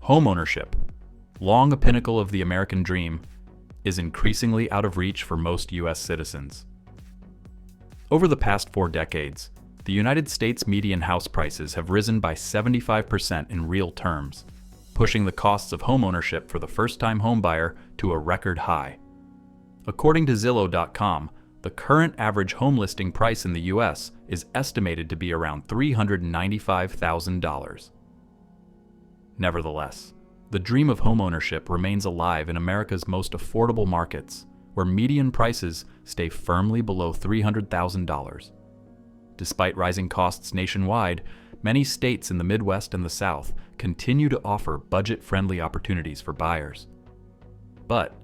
Homeownership, long a pinnacle of the American dream, is increasingly out of reach for most U.S. citizens. Over the past 4 decades, the United States median house prices have risen by 75% in real terms, pushing the costs of homeownership for the first-time homebuyer to a record high. According to Zillow.com, the current average home listing price in the U.S. is estimated to be around $395,000. Nevertheless, the dream of homeownership remains alive in America's most affordable markets, where median prices stay firmly below $300,000. Despite rising costs nationwide, many states in the Midwest and the South continue to offer budget-friendly opportunities for buyers. But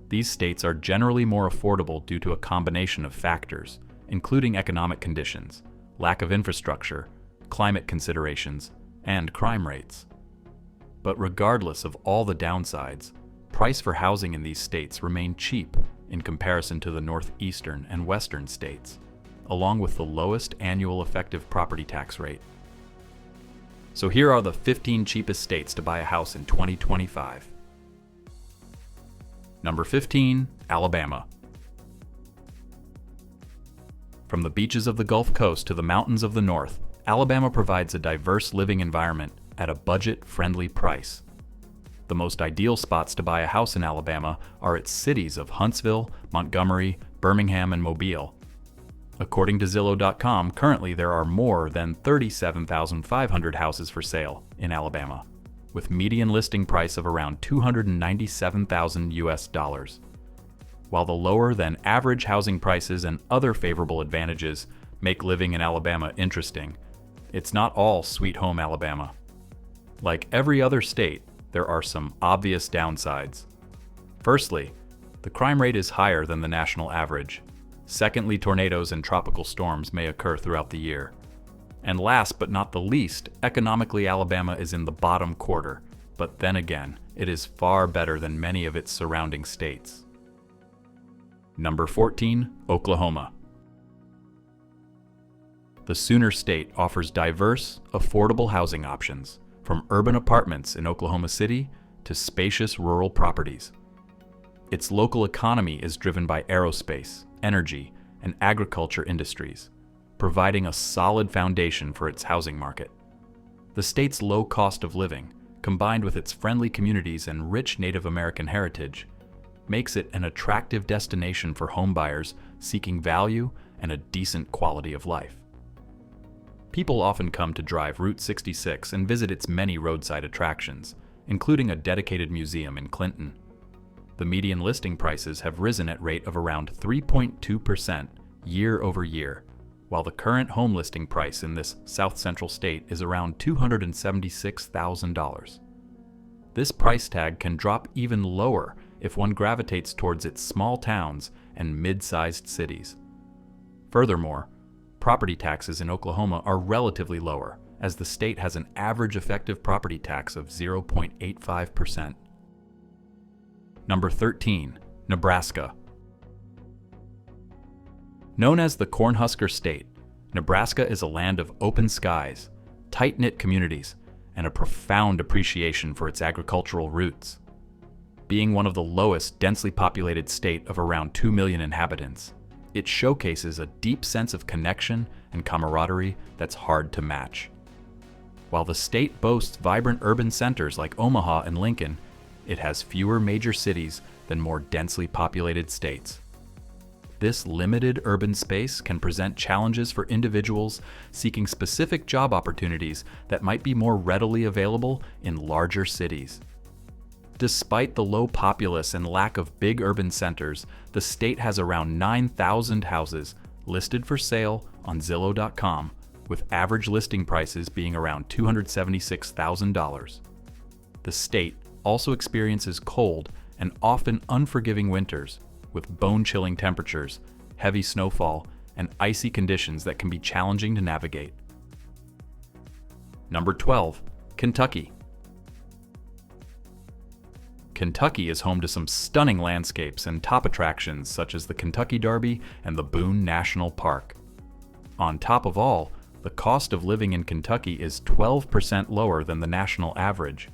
these states are generally more affordable due to a combination of factors, including economic conditions, lack of infrastructure, climate considerations, and crime rates. But regardless of all the downsides, price for housing in these states remain cheap in comparison to the Northeastern and Western states, along with the lowest annual effective property tax rate. So here are the 15 cheapest states to buy a house in 2025. Number 15, Alabama. From the beaches of the Gulf Coast to the mountains of the North, Alabama provides a diverse living environment at a budget-friendly price. The most ideal spots to buy a house in Alabama are its cities of Huntsville, Montgomery, Birmingham, and Mobile. According to Zillow.com, currently there are more than 37,500 houses for sale in Alabama, with median listing price of around $297,000 US. While the lower than average housing prices and other favorable advantages make living in Alabama interesting, it's not all sweet home Alabama. Like every other state, there are some obvious downsides. Firstly, the crime rate is higher than the national average. Secondly, tornadoes and tropical storms may occur throughout the year. And last but not the least, economically Alabama is in the bottom quarter, but then again, it is far better than many of its surrounding states. Number 14, Oklahoma. The Sooner State offers diverse, affordable housing options, from urban apartments in Oklahoma City to spacious rural properties. Its local economy is driven by aerospace, energy, and agriculture industries, providing a solid foundation for its housing market. The state's low cost of living, combined with its friendly communities and rich Native American heritage, makes it an attractive destination for homebuyers seeking value and a decent quality of life. People often come to drive Route 66 and visit its many roadside attractions, including a dedicated museum in Clinton. The median listing prices have risen at a rate of around 3.2% year over year, while the current home listing price in this south-central state is around $276,000. This price tag can drop even lower if one gravitates towards its small towns and mid-sized cities. Furthermore, property taxes in Oklahoma are relatively lower, as the state has an average effective property tax of 0.85%. Number 13, Nebraska. Known as the Cornhusker State, Nebraska is a land of open skies, tight-knit communities, and a profound appreciation for its agricultural roots. Being one of the lowest densely populated state of around 2 million inhabitants, it showcases a deep sense of connection and camaraderie that's hard to match. While the state boasts vibrant urban centers like Omaha and Lincoln, it has fewer major cities than more densely populated states. This limited urban space can present challenges for individuals seeking specific job opportunities that might be more readily available in larger cities. Despite the low populace and lack of big urban centers, the state has around 9,000 houses listed for sale on Zillow.com, with average listing prices being around $276,000. The state also experiences cold and often unforgiving winters, with bone-chilling temperatures, heavy snowfall, and icy conditions that can be challenging to navigate. Number 12, Kentucky. Kentucky is home to some stunning landscapes and top attractions such as the Kentucky Derby and the Boone National Park. On top of all, the cost of living in Kentucky is 12% lower than the national average.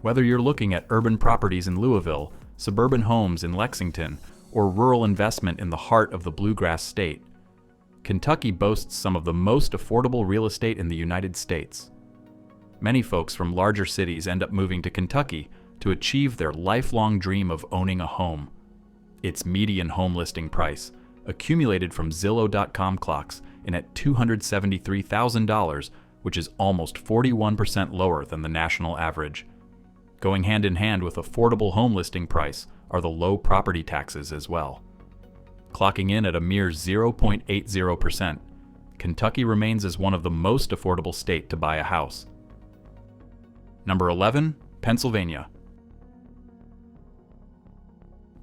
Whether you're looking at urban properties in Louisville, suburban homes in Lexington, or rural investment in the heart of the Bluegrass State, Kentucky boasts some of the most affordable real estate in the United States. Many folks from larger cities end up moving to Kentucky to achieve their lifelong dream of owning a home. Its median home listing price, accumulated from Zillow.com clocks in at $273,000, which is almost 41% lower than the national average. Going hand in hand with affordable home listing price are the low property taxes as well. Clocking in at a mere 0.80%, Kentucky remains as one of the most affordable states to buy a house. Number 11, Pennsylvania.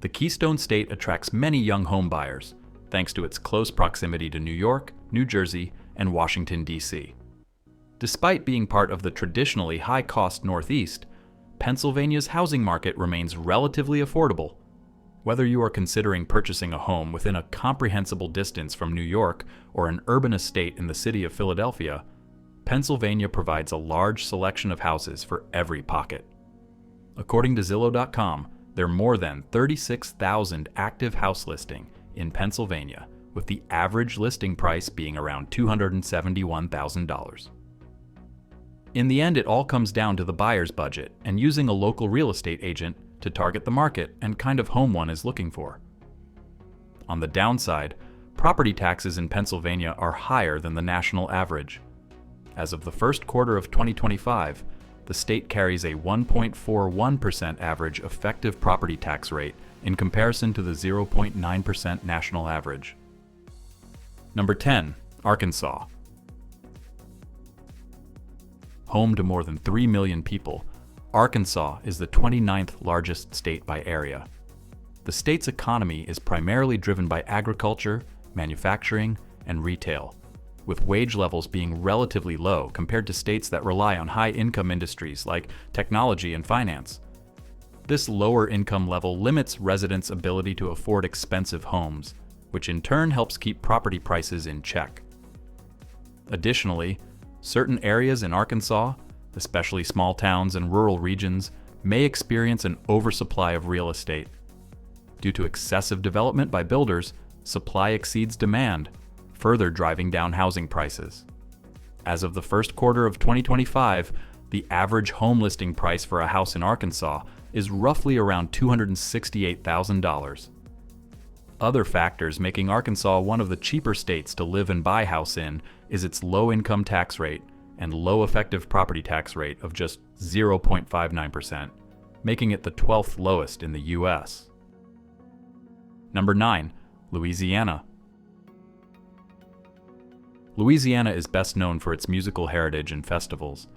The Keystone State attracts many young home buyers, thanks to its close proximity to New York, New Jersey, and Washington, D.C. Despite being part of the traditionally high-cost Northeast, Pennsylvania's housing market remains relatively affordable. Whether you are considering purchasing a home within a comprehensible distance from New York or an urban estate in the city of Philadelphia, Pennsylvania provides a large selection of houses for every pocket. According to Zillow.com, there are more than 36,000 active house listings in Pennsylvania, with the average listing price being around $271,000. In the end, it all comes down to the buyer's budget and using a local real estate agent to target the market and kind of home one is looking for. On the downside, property taxes in Pennsylvania are higher than the national average. As of the first quarter of 2025, the state carries a 1.41% average effective property tax rate in comparison to the 0.9% national average. Number 10, Arkansas. Home to more than 3 million people, Arkansas is the 29th largest state by area. The state's economy is primarily driven by agriculture, manufacturing, and retail, with wage levels being relatively low compared to states that rely on high-income industries like technology and finance. This lower income level limits residents' ability to afford expensive homes, which in turn helps keep property prices in check. Additionally, certain areas in Arkansas, especially small towns and rural regions, may experience an oversupply of real estate. Due to excessive development by builders, supply exceeds demand, further driving down housing prices. As of the first quarter of 2025, the average home listing price for a house in Arkansas is roughly around $268,000. Other factors making Arkansas one of the cheaper states to live and buy house in is its low income tax rate and low effective property tax rate of just 0.59%, making it the 12th lowest in the U.S. Number 9, Louisiana. Louisiana is best known for its musical heritage and festivals,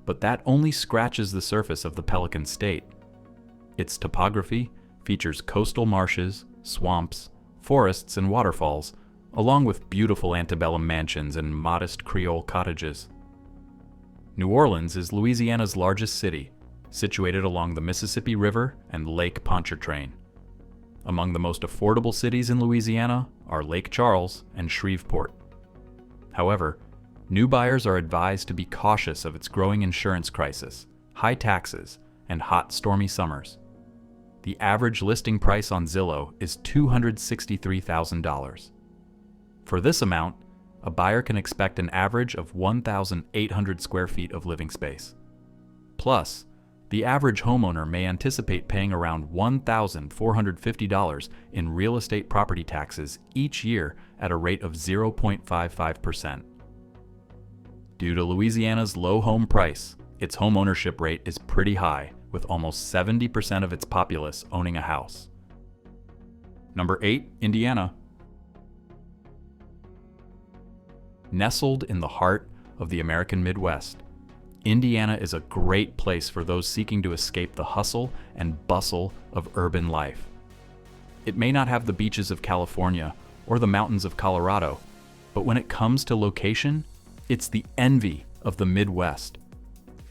but that only scratches the surface of the Pelican State. Its topography features coastal marshes, swamps, forests, and waterfalls, along with beautiful antebellum mansions and modest Creole cottages. New Orleans is Louisiana's largest city, situated along the Mississippi River and Lake Pontchartrain. Among the most affordable cities in Louisiana are Lake Charles and Shreveport. However, new buyers are advised to be cautious of its growing insurance crisis, high taxes, and hot, stormy summers. The average listing price on Zillow is $263,000. For this amount, a buyer can expect an average of 1,800 square feet of living space. Plus, the average homeowner may anticipate paying around $1,450 in real estate property taxes each year at a rate of 0.55%. Due to Louisiana's low home price, its homeownership rate is pretty high, with almost 70% of its populace owning a house. Number 8, Indiana. Nestled in the heart of the American Midwest, Indiana is a great place for those seeking to escape the hustle and bustle of urban life. It may not have the beaches of California or the mountains of Colorado, but when it comes to location, it's the envy of the Midwest.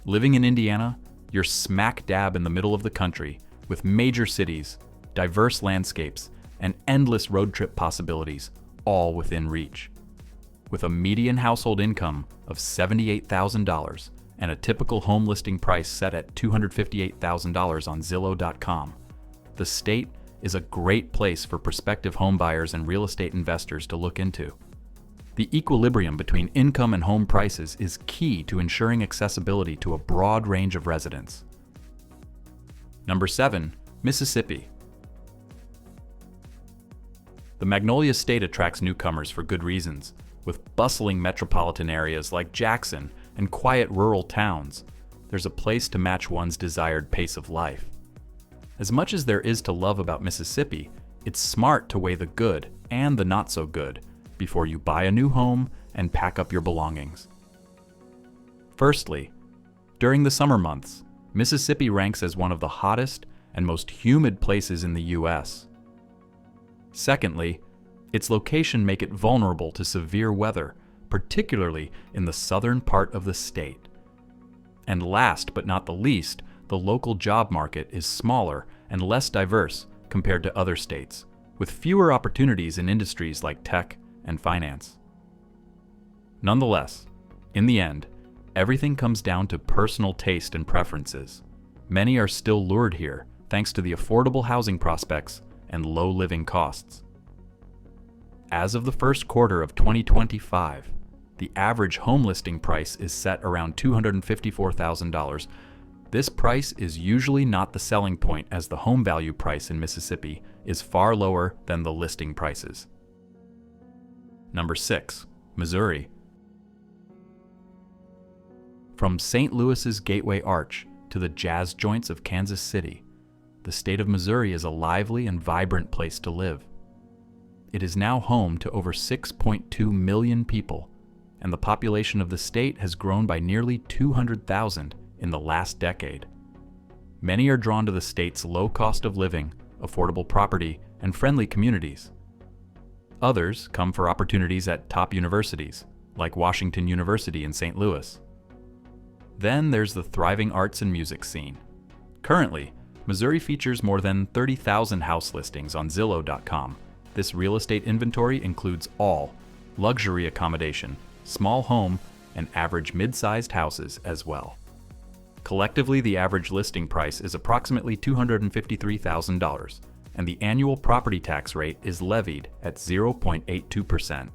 Living in Indiana, you're smack dab in the middle of the country, with major cities, diverse landscapes, and endless road trip possibilities, all within reach. With a median household income of $78,000 and a typical home listing price set at $258,000 on Zillow.com. The state is a great place for prospective home buyers and real estate investors to look into. The equilibrium between income and home prices is key to ensuring accessibility to a broad range of residents. Number 7. Mississippi. The Magnolia State attracts newcomers for good reasons. With bustling metropolitan areas like Jackson and quiet rural towns, there's a place to match one's desired pace of life. As much as there is to love about Mississippi, it's smart to weigh the good and the not so good before you buy a new home and pack up your belongings. Firstly, during the summer months, Mississippi ranks as one of the hottest and most humid places in the U.S. Secondly, its location makes it vulnerable to severe weather, particularly in the southern part of the state. And last but not the least, the local job market is smaller and less diverse compared to other states, with fewer opportunities in industries like tech and finance. Nonetheless, in the end, everything comes down to personal taste and preferences. Many are still lured here thanks to the affordable housing prospects and low living costs. As of the first quarter of 2025, the average home listing price is set around $254,000. This price is usually not the selling point, as the home value price in Mississippi is far lower than the listing prices. Number 6. Missouri. From St. Louis's Gateway Arch to the jazz joints of Kansas City, the state of Missouri is a lively and vibrant place to live. It is now home to over 6.2 million people, and the population of the state has grown by nearly 200,000 in the last decade. Many are drawn to the state's low cost of living, affordable property, and friendly communities. Others come for opportunities at top universities, like Washington University in St. Louis. Then there's the thriving arts and music scene. Currently, Missouri features more than 30,000 house listings on Zillow.com. This real estate inventory includes all luxury accommodation, small home, and average mid-sized houses as well. Collectively, the average listing price is approximately $253,000, and the annual property tax rate is levied at 0.82%.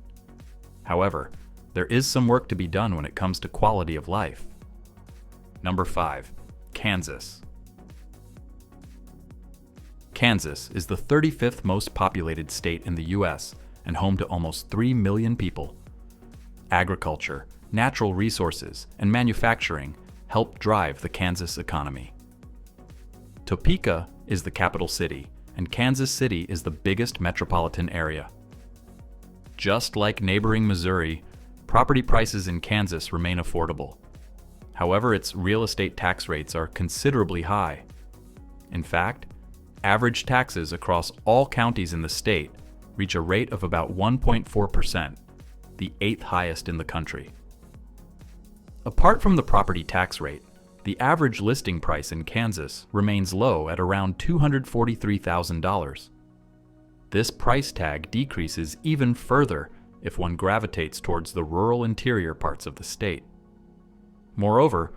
However, there is some work to be done when it comes to quality of life. Number 5. Kansas. Kansas is the 35th most populated state in the U.S. and home to almost 3 million people. Agriculture, natural resources, and manufacturing help drive the Kansas economy. Topeka is the capital city, and Kansas City is the biggest metropolitan area. Just like neighboring Missouri, property prices in Kansas remain affordable. However, its real estate tax rates are considerably high. In fact, average taxes across all counties in the state reach a rate of about 1.4%, the 8th highest in the country. Apart from the property tax rate, the average listing price in Kansas remains low at around $243,000. This price tag decreases even further if one gravitates towards the rural interior parts of the state. Moreover,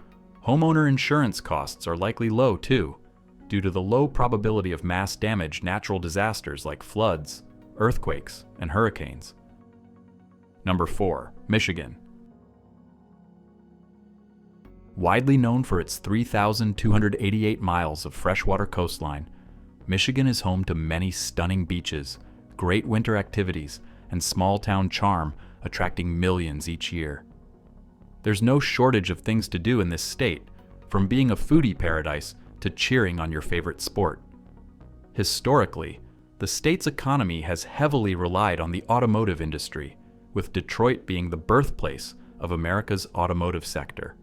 homeowner insurance costs are likely low too, due to the low probability of mass damage natural disasters like floods, earthquakes, and hurricanes. Number 4. Michigan. Widely known for its 3,288 miles of freshwater coastline, Michigan is home to many stunning beaches, great winter activities, and small-town charm attracting millions each year. There's no shortage of things to do in this state, from being a foodie paradise to cheering on your favorite sport. Historically, the state's economy has heavily relied on the automotive industry, with Detroit being the birthplace of America's automotive sector.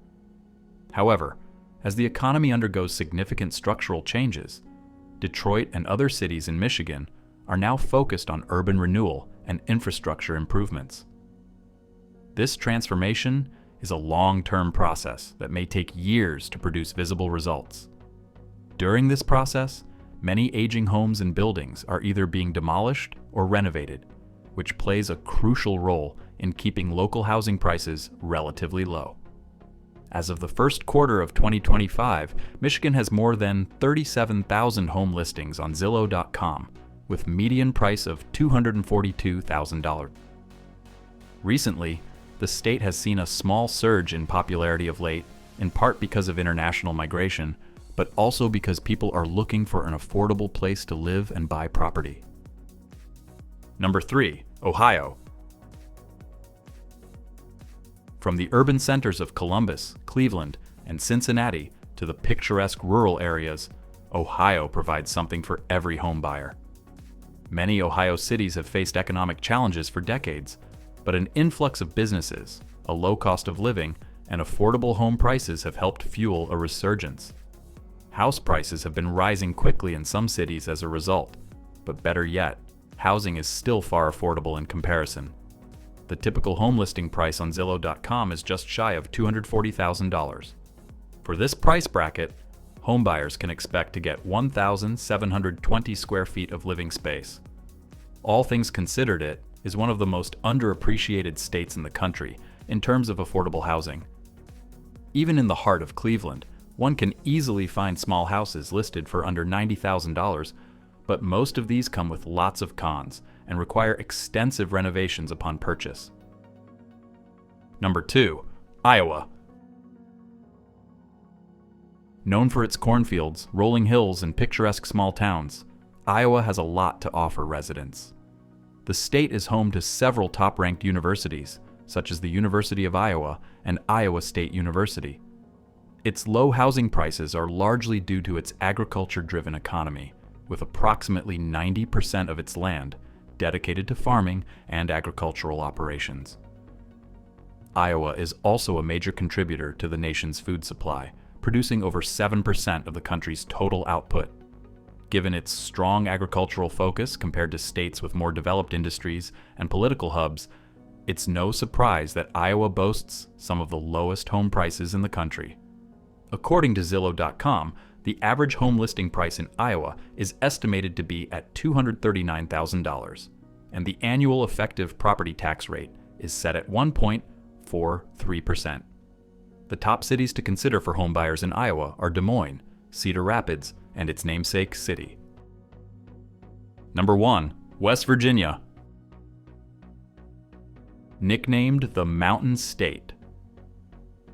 However, as the economy undergoes significant structural changes, Detroit and other cities in Michigan are now focused on urban renewal and infrastructure improvements. This transformation is a long-term process that may take years to produce visible results. During this process, many aging homes and buildings are either being demolished or renovated, which plays a crucial role in keeping local housing prices relatively low. As of the first quarter of 2025, Michigan has more than 37,000 home listings on Zillow.com, with median price of $242,000. Recently, the state has seen a small surge in popularity of late, in part because of international migration, but also because people are looking for an affordable place to live and buy property. Number 3, Ohio. From the urban centers of Columbus, Cleveland, and Cincinnati to the picturesque rural areas, Ohio provides something for every home buyer. Many Ohio cities have faced economic challenges for decades, but an influx of businesses, a low cost of living, and affordable home prices have helped fuel a resurgence. House prices have been rising quickly in some cities as a result, but better yet, housing is still far affordable in comparison. The typical home listing price on Zillow.com is just shy of $240,000. For this price bracket, homebuyers can expect to get 1,720 square feet of living space. All things considered, it is one of the most underappreciated states in the country in terms of affordable housing. Even in the heart of Cleveland, one can easily find small houses listed for under $90,000, but most of these come with lots of cons and require extensive renovations upon purchase. Number 2, Iowa. Known for its cornfields, rolling hills, and picturesque small towns, Iowa has a lot to offer residents. The state is home to several top-ranked universities, such as the University of Iowa and Iowa State University. Its low housing prices are largely due to its agriculture-driven economy, with approximately 90% of its land dedicated to farming and agricultural operations. Iowa is also a major contributor to the nation's food supply, producing over 7% of the country's total output. Given its strong agricultural focus compared to states with more developed industries and political hubs, it's no surprise that Iowa boasts some of the lowest home prices in the country. According to Zillow.com, the average home listing price in Iowa is estimated to be at $239,000, and the annual effective property tax rate is set at 1.43%. The top cities to consider for home buyers in Iowa are Des Moines, Cedar Rapids, and its namesake city. Number 1, West Virginia. Nicknamed the Mountain State,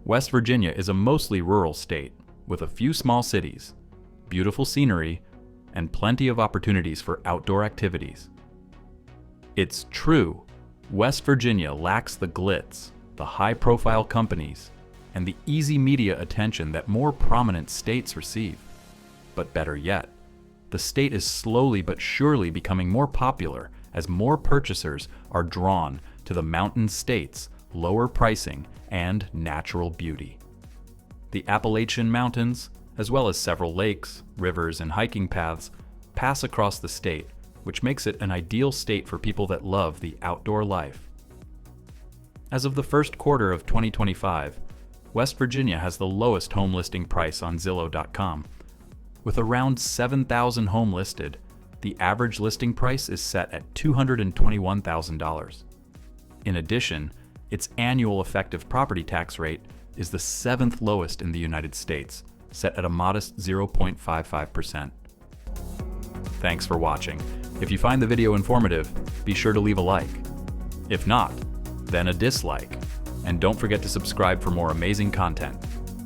West Virginia is a mostly rural state with a few small cities, beautiful scenery, and plenty of opportunities for outdoor activities. It's true, West Virginia lacks the glitz, the high-profile companies, and the easy media attention that more prominent states receive. But better yet, the state is slowly but surely becoming more popular as more purchasers are drawn to the mountain state's lower pricing and natural beauty. The Appalachian Mountains, as well as several lakes, rivers, and hiking paths, pass across the state, which makes it an ideal state for people that love the outdoor life. As of the first quarter of 2025, West Virginia has the lowest home listing price on Zillow.com. With around 7,000 home listed, the average listing price is set at $221,000. In addition, its annual effective property tax rate is the 7th lowest in the United States, set at a modest 0.55%. Thanks for watching. If you find the video informative, be sure to leave a like. If not, then a dislike. And don't forget to subscribe for more amazing content.